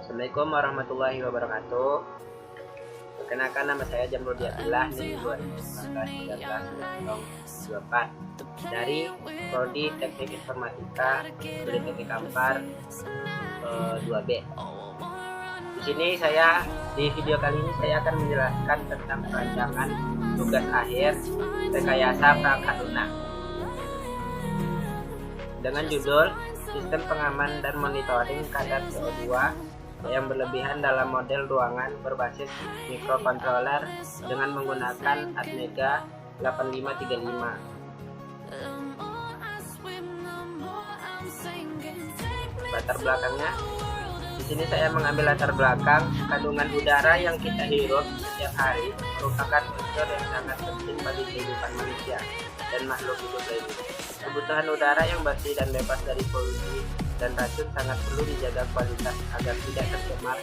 Assalamualaikum warahmatullahi wabarakatuh. Perkenalkan, nama saya Jamrudi Abdillah, NIM 2019-19-24 dari Prodi Teknik Informatika Politeknik Kampar 2B. Di sini di video kali ini saya akan menjelaskan tentang perancangan tugas akhir rekayasa perangkat lunak dengan judul Sistem Pengaman dan Monitoring Kadar CO2 yang berlebihan dalam model ruangan berbasis mikrokontroler dengan menggunakan Atmega 8535. Latar belakangnya, di sini saya mengambil latar belakang kandungan udara yang kita hirup setiap hari merupakan unsur yang sangat penting bagi kehidupan manusia dan makhluk hidup lainnya. Kebutuhan udara yang bersih dan bebas dari polusi dan racun sangat perlu dijaga kualitas agar tidak tercemar,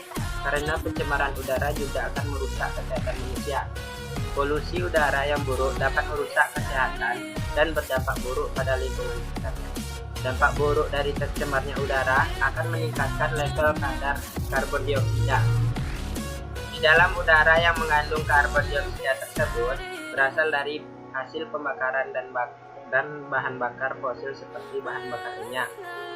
karena pencemaran udara juga akan merusak kesehatan manusia. Polusi udara yang buruk dapat merusak kesehatan dan berdampak buruk pada lingkungan sekitarnya. Dampak buruk dari tercemarnya udara akan meningkatkan level kadar karbon dioksida. Di dalam udara yang mengandung karbon dioksida tersebut berasal dari hasil pembakaran dan bahan bakar fosil seperti bahan bakar minyak,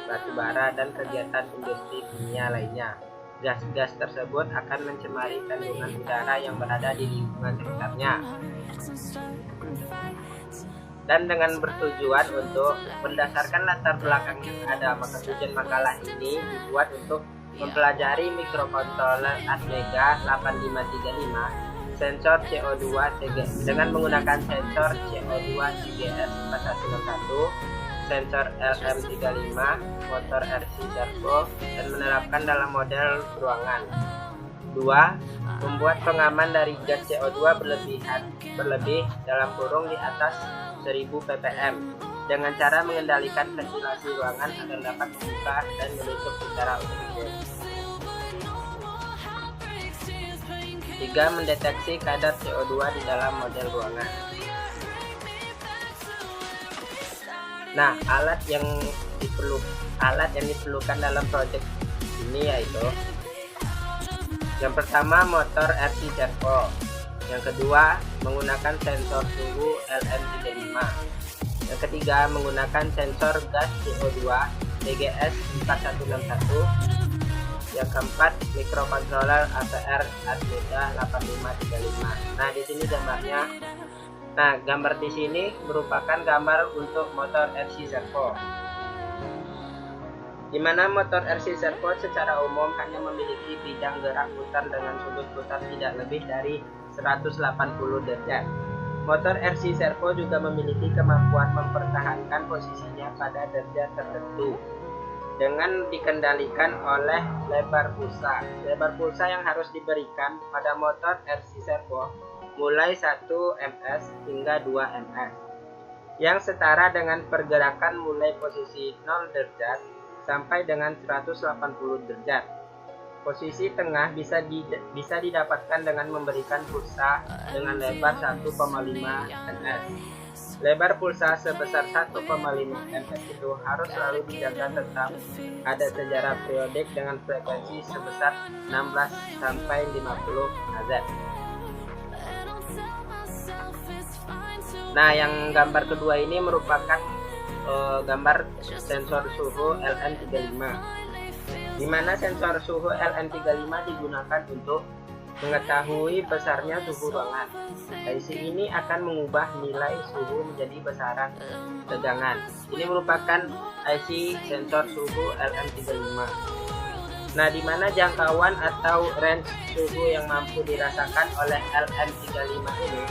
batu bara, dan kegiatan industri kimia lainnya. Gas-gas tersebut akan mencemari kandungan udara yang berada di lingkungan sekitarnya. Dan dengan bertujuan untuk berdasarkan latar belakang yang ada, maka tujuan makalah ini dibuat untuk mempelajari mikrokontroler Atmega 8535 sensor CO2 TGS dengan menggunakan sensor CO2 TGS 4161, sensor LM35, motor RC servo, dan menerapkan dalam model ruangan. 2. Membuat pengaman dari gas CO2 berlebih dalam kurung di atas 1000 ppm dengan cara mengendalikan ventilasi ruangan agar dapat membuka dan menutup secara otomatis. 3. Mendeteksi kadar CO2 di dalam model ruangan. Nah, alat yang diperlukan dalam proyek ini yaitu yang pertama motor RC servo, yang kedua menggunakan sensor suhu LM35, yang ketiga menggunakan sensor gas CO2 TGS 4161, yang keempat mikrokontroler APR Atmega 8535. Nah, di sini gambarnya. Nah, gambar di sini merupakan gambar untuk motor RC servo, di mana motor RC servo secara umum hanya memiliki bidang gerak putar dengan sudut putar tidak lebih dari 180 derajat. Motor RC servo juga memiliki kemampuan mempertahankan posisinya pada derajat tertentu dengan dikendalikan oleh lebar pulsa. Lebar pulsa yang harus diberikan pada motor RC servo mulai 1 ms hingga 2 ms, yang setara dengan pergerakan mulai posisi 0 derajat sampai dengan 180 derajat. Posisi tengah bisa didapatkan dengan memberikan pulsa dengan lebar 1,5 ms. Lebar pulsa sebesar 1,5 ms itu harus selalu dijaga tetap ada sejarah periodik dengan frekuensi sebesar 16 sampai 50 Hz. Nah, yang gambar kedua ini merupakan gambar sensor suhu LM35, di mana sensor suhu LM35 digunakan untuk mengetahui besarnya suhu ruangan. IC ini akan mengubah nilai suhu menjadi besaran tegangan. Ini merupakan IC sensor suhu LM35. Nah, di mana jangkauan atau range suhu yang mampu dirasakan oleh LM35 ini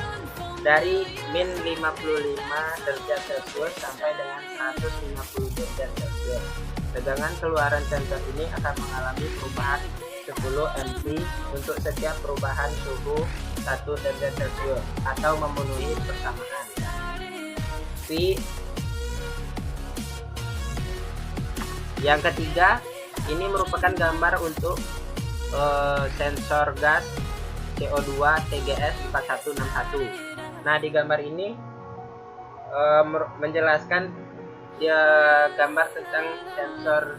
dari min 55 derajat Celcius sampai dengan 150 derajat Celcius. Tegangan keluaran sensor ini akan mengalami perubahan 10 mP untuk setiap perubahan suhu 1 derajat Celcius atau memenuhi persamaan. V. Yang ketiga, ini merupakan gambar untuk sensor gas CO2 TGS 4161. Nah, di gambar ini menjelaskan gambar tentang sensor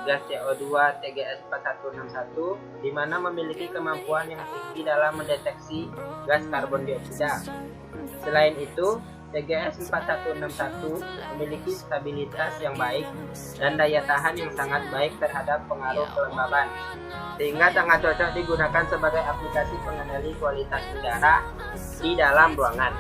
gas CO2 TGS 4161, di mana memiliki kemampuan yang tinggi dalam mendeteksi gas karbon dioksida. Selain itu, TGS 4161 memiliki stabilitas yang baik dan daya tahan yang sangat baik terhadap pengaruh kelembaban, sehingga sangat cocok digunakan sebagai aplikasi pengendali kualitas udara di dalam ruangan.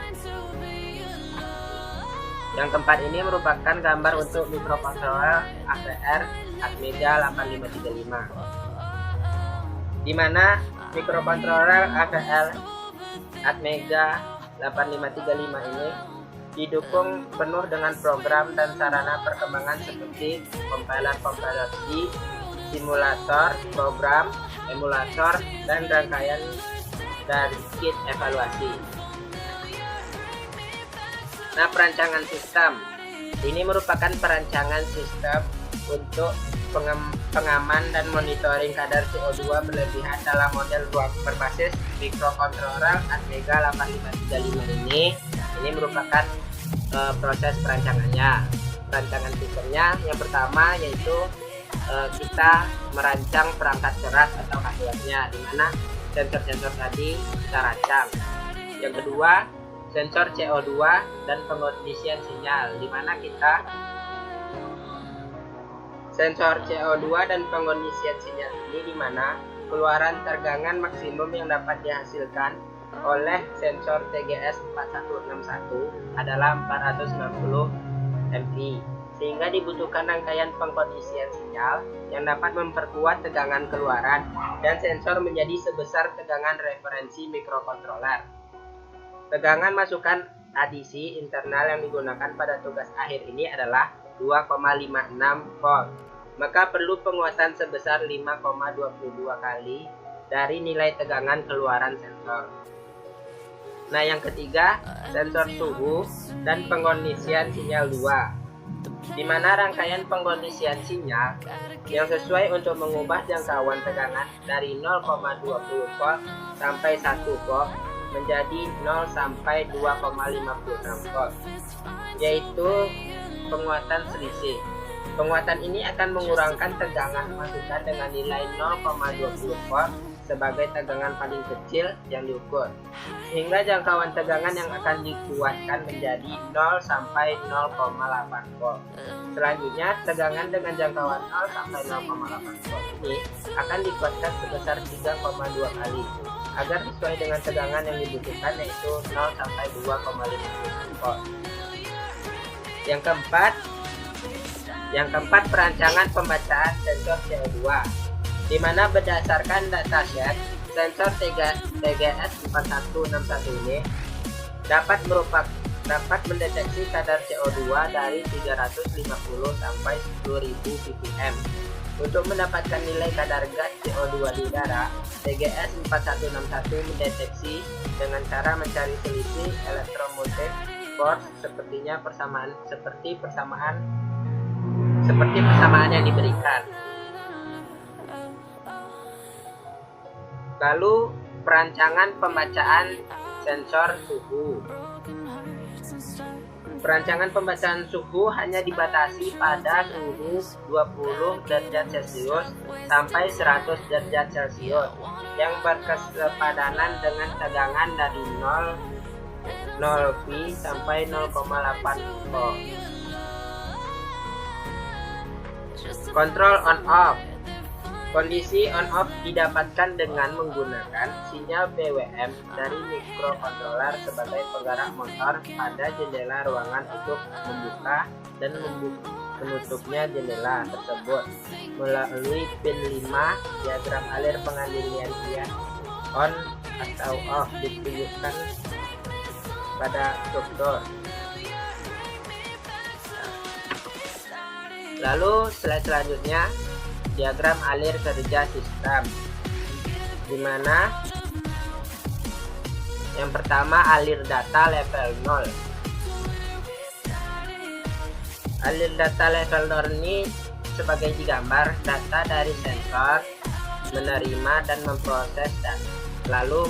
Yang keempat ini merupakan gambar untuk mikrokontroler AVR Atmega 8535, di mana mikrokontroler AVR Atmega 8535 ini didukung penuh dengan program dan sarana perkembangan seperti compiler kompilasi, simulator, program, emulator, dan rangkaian dari kit evaluasi. Nah, perancangan sistem ini merupakan perancangan sistem untuk pengaman dan monitoring kadar CO2 berlebihan dalam model ruang berbasis mikrokontroler Atmega 8535 ini merupakan proses perancangannya. Perancangan sistemnya yang pertama yaitu kita merancang perangkat keras atau hardware-nya, di mana sensor-sensor tadi kita rancang. Yang kedua, sensor CO2 dan pengondisian sinyal, di mana kita sensor CO2 dan pengondisian sinyal ini di mana keluaran tegangan maksimum yang dapat dihasilkan oleh sensor TGS 4161 adalah 490 mV, sehingga dibutuhkan rangkaian pengkondisian sinyal yang dapat memperkuat tegangan keluaran dan sensor menjadi sebesar tegangan referensi mikrokontroler. Tegangan masukan adisi internal yang digunakan pada tugas akhir ini adalah 2,56 volt. Maka perlu penguatan sebesar 5,22 kali dari nilai tegangan keluaran sensor. Nah, yang ketiga, sensor suhu dan pengkondisian sinyal 2, di mana rangkaian pengkondisian sinyal yang sesuai untuk mengubah jangkauan tegangan dari 0,20 volt sampai 1 volt menjadi 0 sampai 2,56 volt, yaitu penguatan selisih. Penguatan ini akan mengurangkan tegangan masukan dengan nilai 0,20 volt sebagai tegangan paling kecil yang diukur, sehingga jangkauan tegangan yang akan dikuatkan menjadi 0 sampai 0,8 volt. Selanjutnya, tegangan dengan jangkauan 0 sampai 0,8 volt ini akan dikuatkan sebesar 3,2 kali agar sesuai dengan tegangan yang dibutuhkan, yaitu 0 sampai 2,5 volt. Yang keempat, perancangan pembacaan sensor CO2, di mana berdasarkan dataset sensor TGS 4161 ini dapat mendeteksi kadar CO2 dari 350 sampai 10.000 ppm. Untuk mendapatkan nilai kadar gas CO2 di udara, TGS 4161 mendeteksi dengan cara mencari selisih electromotive force seperti persamaan yang diberikan. Lalu perancangan pembacaan sensor suhu. Perancangan pembacaan suhu hanya dibatasi pada suhu 20 derajat Celcius sampai 100 derajat Celcius yang berkesepadanan dengan tegangan dari 0 V sampai 0,8 volt. Kontrol on off. Kondisi on off didapatkan dengan menggunakan sinyal BWM dari mikrokontroler sebagai penggerak motor pada jendela ruangan untuk membuka dan menutupnya jendela tersebut melalui pin 5. Diagram alir pengalian on atau off ditunjukkan pada struktur. Lalu slide selanjutnya, diagram alir kerja sistem, di mana yang pertama alir data level 0. Alir data level 0 ini sebagai digambar data dari sensor menerima dan memproses data, lalu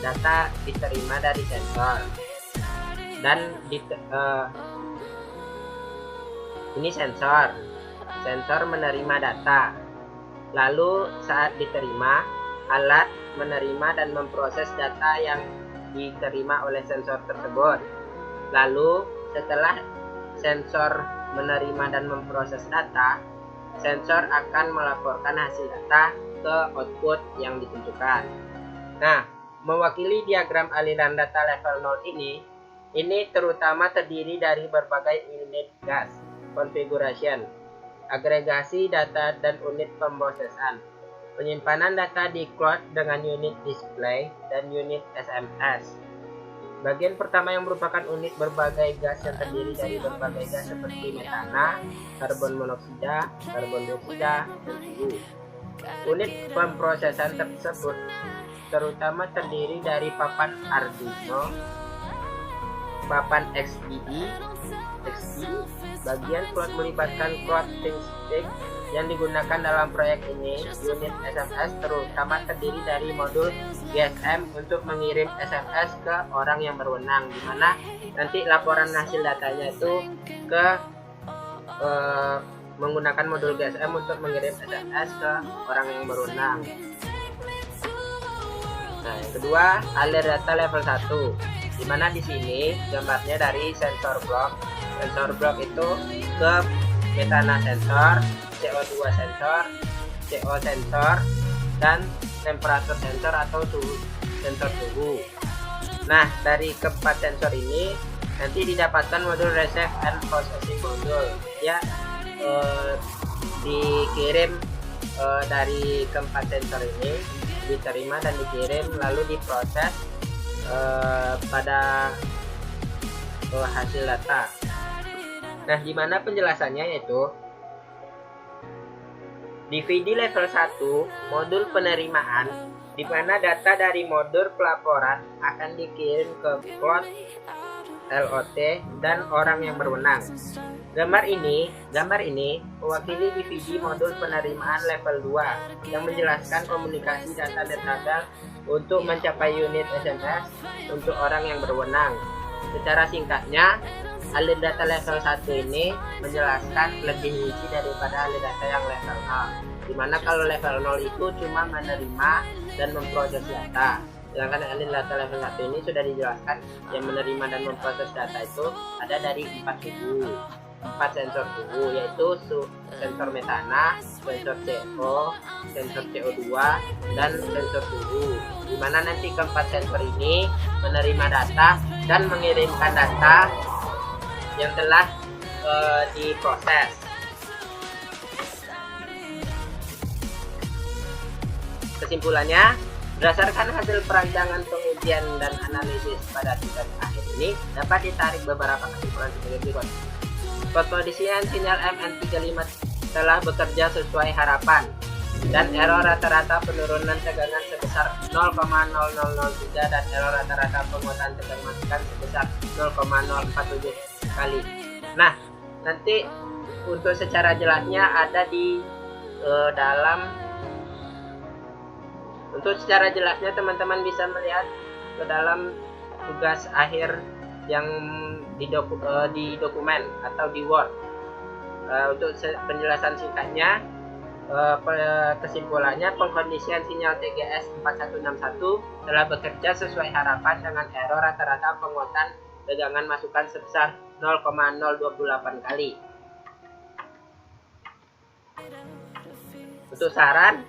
data diterima dari sensor dan ini sensor. sensor menerima data. Lalu saat diterima, alat menerima dan memproses data yang diterima oleh sensor tersebut. Lalu setelah sensor menerima dan memproses data, sensor akan melaporkan hasil data ke output yang ditentukan. Nah, mewakili diagram aliran data level 0 ini terutama terdiri dari berbagai unit gas, configuration, agregasi data dan unit pemrosesan, penyimpanan data di cloud dengan unit display dan unit SMS. Bagian pertama yang merupakan unit berbagai gas yang terdiri dari berbagai gas seperti metana, karbon monoksida, karbon dioksida, dan suhu. Unit pemrosesan tersebut terutama terdiri dari papan Arduino, papan XPD, bagian cloud melibatkan cloud ThinkSpeak yang digunakan dalam proyek ini. Unit SMS terutama terdiri dari modul GSM untuk mengirim SMS ke orang yang berwenang, di mana nanti laporan hasil datanya itu ke menggunakan modul GSM untuk mengirim SMS ke orang yang berwenang. Nah, yang kedua, alir data level 1, di mana di sini gambarnya dari sensor block. Sensor block itu ke metana sensor, CO2 sensor, CO sensor, dan temperatur sensor atau sensor suhu. Nah, dari keempat sensor ini nanti didapatkan modul receive and processing module. Ya, dikirim dari keempat sensor ini, diterima dan dikirim lalu diproses pada hasil data. Nah, di mana penjelasannya yaitu DVD level 1 modul penerimaan, di mana data dari modul pelaporan akan dikirim ke cloud LOT dan orang yang berwenang. Gambar ini mewakili DVD modul penerimaan level 2 yang menjelaskan komunikasi data netrabel untuk mencapai unit SMS untuk orang yang berwenang. Secara singkatnya, alir data level 1 ini menjelaskan lebih rinci daripada alir data yang level 0, dimana kalau level 0 itu cuma menerima dan memproses data, sedangkan alir data level 1 ini sudah dijelaskan yang menerima dan memproses data itu ada dari 4 sensor suhu, yaitu sensor metana, sensor CO, sensor CO2, dan sensor suhu, dimana nanti keempat sensor ini menerima data dan mengirimkan data yang telah diproses. Kesimpulannya, berdasarkan hasil perancangan pengujian dan analisis pada tingkat akhir ini, dapat ditarik beberapa kesimpulan sebagai berikut. Pengkondisian sinyal MN35 telah bekerja sesuai harapan, dan error rata-rata penurunan tegangan sebesar 0,0003 dan error rata-rata penguatan tegangan masukan sebesar 0,047 kali. Nah, nanti untuk secara jelasnya ada di untuk secara jelasnya teman-teman bisa melihat ke dalam tugas akhir yang di dokumen atau di Word. Untuk penjelasan singkatnya, kesimpulannya pengkondisian sinyal TGS 4161 telah bekerja sesuai harapan dengan error rata-rata penguatan tegangan masukan sebesar 0,028 kali. Untuk saran,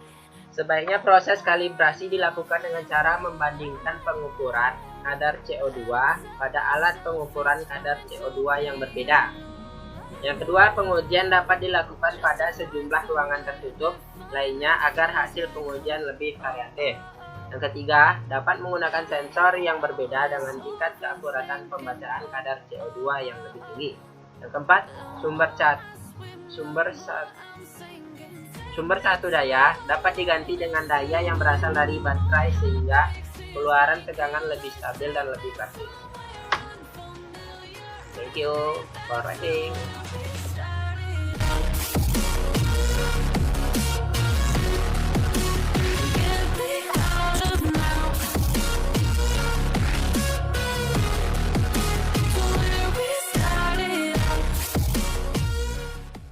sebaiknya proses kalibrasi dilakukan dengan cara membandingkan pengukuran kadar CO2 pada alat pengukuran kadar CO2 yang berbeda. Yang kedua, pengujian dapat dilakukan pada sejumlah ruangan tertutup lainnya agar hasil pengujian lebih variatif. Yang ketiga, dapat menggunakan sensor yang berbeda dengan tingkat keakuratan pembacaan kadar CO2 yang lebih tinggi. Yang keempat, sumber satu daya dapat diganti dengan daya yang berasal dari baterai sehingga keluaran tegangan lebih stabil dan lebih praktis. Thank you for watching.